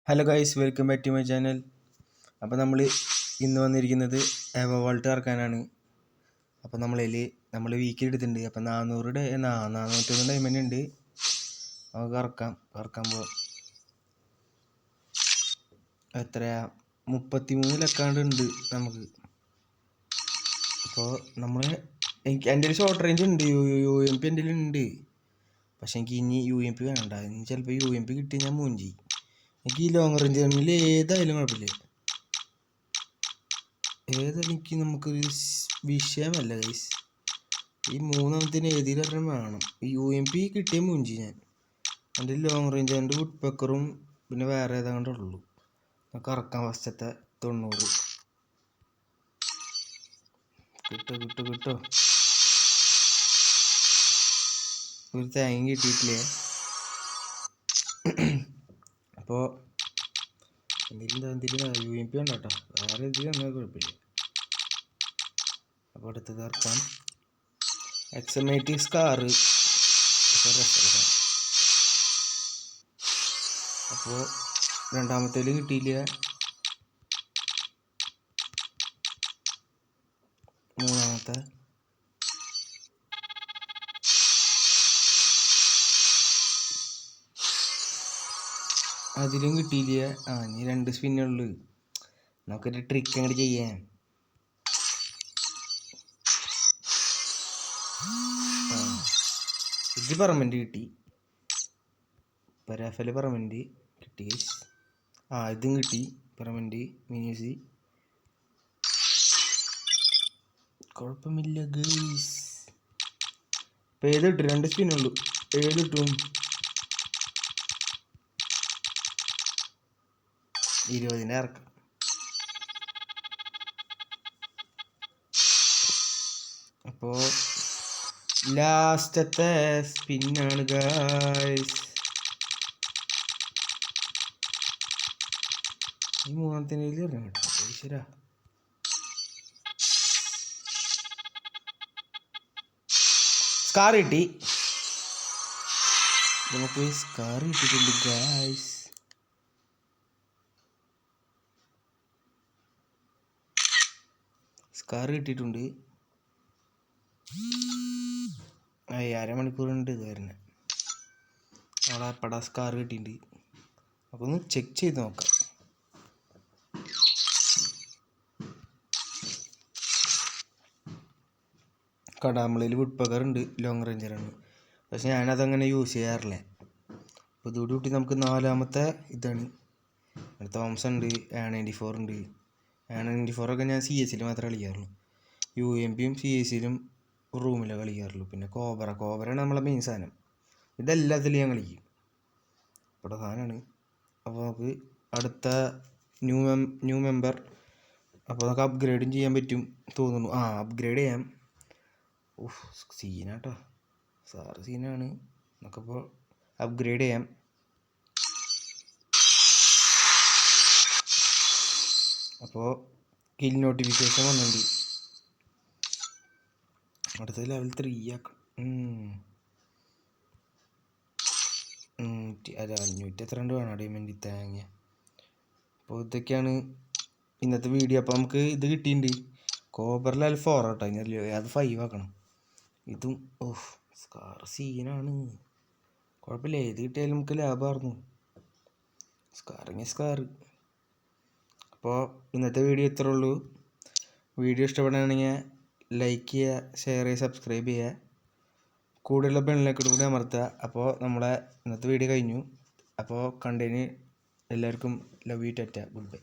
Hello guys, welcome back to my channel. അപ്പോൾ നമ്മൾ ഇന്ന് വന്നിരിക്കുന്നത് എവോ വാൾട്ട് ഇറക്കാനാണ്. അപ്പോൾ നമ്മൾ വീക്കിൽ എടുത്തിട്ടുണ്ട്. അപ്പോൾ 401 ഡയമണ്ട് ഉണ്ട്. നമുക്ക് ഇറക്കാൻ പോകാം. എത്രയാ 33 ലക്കാണ്ട് ഉണ്ട് നമുക്ക്. അപ്പോൾ എൻ്റെ ഒരു ഷോർട്ട് റേഞ്ച് ഉണ്ട്, UMP എൻ്റെ ഉണ്ട്. പക്ഷെ എനിക്ക് ഇനി UMP വേണ്ട. ഇനി ചിലപ്പോൾ UMP കിട്ടി ഞാൻ മൂഞ്ചി. എനിക്ക് ഈ ലോങ് റേഞ്ച് ഗണ്ണിൽ ഏതായാലും കുഴപ്പമില്ല. നമുക്കൊരു വിഷയമല്ല ഗൈസ്. ഈ മൂന്നെണ്ണത്തിന് ഏതിലും വേണം. ഈ UMP കിട്ടിയ മൂഞ്ചി ഞാൻ. എൻ്റെ ലോങ് റേഞ്ച് എൻ്റെ വുഡ് പെക്കറും പിന്നെ വേറെ ഏതാണ്ട് ഉള്ളൂ. നമുക്ക് ഇറക്കാം ഫസ്റ്റത്തെ 90. കിട്ടോ ഒരു തേങ്ങ കിട്ടിയിട്ടില്ലേ. അപ്പോൾ എന്തെങ്കിലും UMP വേണ്ട കേട്ടോ, വേറെ എന്തെങ്കിലും എന്നാൽ കുഴപ്പമില്ല. അപ്പോൾ അടുത്തത് ഇറക്കാം XM80 സ്കാർ. അപ്പോൾ രണ്ടാമത്തേൽ കിട്ടിയില്ല. മൂന്നാമത്തെ അതിലും കിട്ടിയില്ല. ഇനി 2 സ്പിന്നുള്ളു. നമുക്കൊരു ട്രിക്ക് അങ്ങോട്ട് ചെയ്യാം. ഇത് പെർമനന്റ് കിട്ടി. പരാഫല് പെർമനന്റ് കിട്ടി. ഇതും കിട്ടി പെർമനന്റ് മിനിസി. കുഴപ്പമില്ല ഗൈസ്. ഇപ്പം ഏത് കിട്ടും? 2 സ്പിന്നുള്ളൂ. ഏത് കിട്ടും? 20 ഇറക്കാം. അപ്പോൾ ലാസ്റ്റത്തെ സ്പിന്നാണ് ഗൈസ്. ഈ മൂന്നാമത്തെ ഈശ്വര. സ്കാർ കിട്ടി. നമുക്ക് സ്കാർ കിട്ടിയിട്ടുണ്ട് ഗൈസ്. സ്കാർ കിട്ടിയിട്ടുണ്ട്. അരമണിക്കൂറുണ്ട് ഇത് വരുന്നത്. അവിടെ പടാ സ്കാർ കിട്ടിയിട്ടുണ്ട്. അപ്പോൾ ഒന്ന് ചെക്ക് ചെയ്ത് നോക്കാം. കടാമ്പളയിൽ വുഡ് പകറുണ്ട്, ലോങ് റേഞ്ചറാണ്. പക്ഷെ ഞാനതങ്ങനെ യൂസ് ചെയ്യാറില്ല. അപ്പോൾ ഇതോട് കൂട്ടി നമുക്ക് 4ാമത്തെ ഇതാണ്. തോംസൺ ഉണ്ട്, A94 ഉണ്ട്. A94 ഒക്കെ ഞാൻ CS മാത്രമേ കളിക്കാറുള്ളൂ. UMPയും CS റൂമിലാണ് കളിക്കാറുള്ളൂ. പിന്നെ കോബ്രയാണ് നമ്മളെ മെയിൻ സാധനം. ഇതെല്ലാത്തിലും ഞാൻ കളിക്കും. ഇവിടെ സാധനമാണ്. അപ്പോൾ നമുക്ക് അടുത്ത ന്യൂ മെമ്പർ. അപ്പോൾ നമുക്ക് അപ്ഗ്രേഡും ചെയ്യാൻ പറ്റും തോന്നുന്നു. അപ്ഗ്രേഡ് ചെയ്യാം. സീനാട്ടോ, സാറ് സീനാണ്. നമുക്കപ്പോൾ അപ്ഗ്രേഡ് ചെയ്യാം. അപ്പോൾ കിൽ നോട്ടിഫിക്കേഷൻ വന്നിട്ടുണ്ട്. അടുത്ത ലെവൽ 3 ആക്കണം. 532 വേണം ഡയമണ്ട് തേങ്ങ. അപ്പോൾ ഇതൊക്കെയാണ് ഇന്നത്തെ വീഡിയോ. അപ്പോൾ നമുക്ക് ഇത് കിട്ടിയിട്ടുണ്ട്. കോബർ ലെവൽ 4 കേട്ടോ. അത് 5 ആക്കണം. ഇതും സ്കാർ സീനാണ്. കുഴപ്പമില്ല, ഏത് കിട്ടിയാലും നമുക്ക് ലാഭമായിരുന്നു. സ്കാർ. അപ്പോൾ ഇന്നത്തെ വീഡിയോ ഇത്രേ ഉള്ളൂ. വീഡിയോ ഇഷ്ടപ്പെടുകയാണെങ്കിൽ ലൈക്ക് ചെയ്യുക, ഷെയർ ചെയ്യുക, സബ്സ്ക്രൈബ് ചെയ്യുക. കൂടുതലുള്ള ബെല്ലിലേക്കൂടെ കൂടി അമർത്തുക. അപ്പോൾ നമ്മളെ ഇന്നത്തെ വീഡിയോ കഴിഞ്ഞു. അപ്പോൾ കണ്ടതിന് എല്ലാവർക്കും love you, Tata, good bye.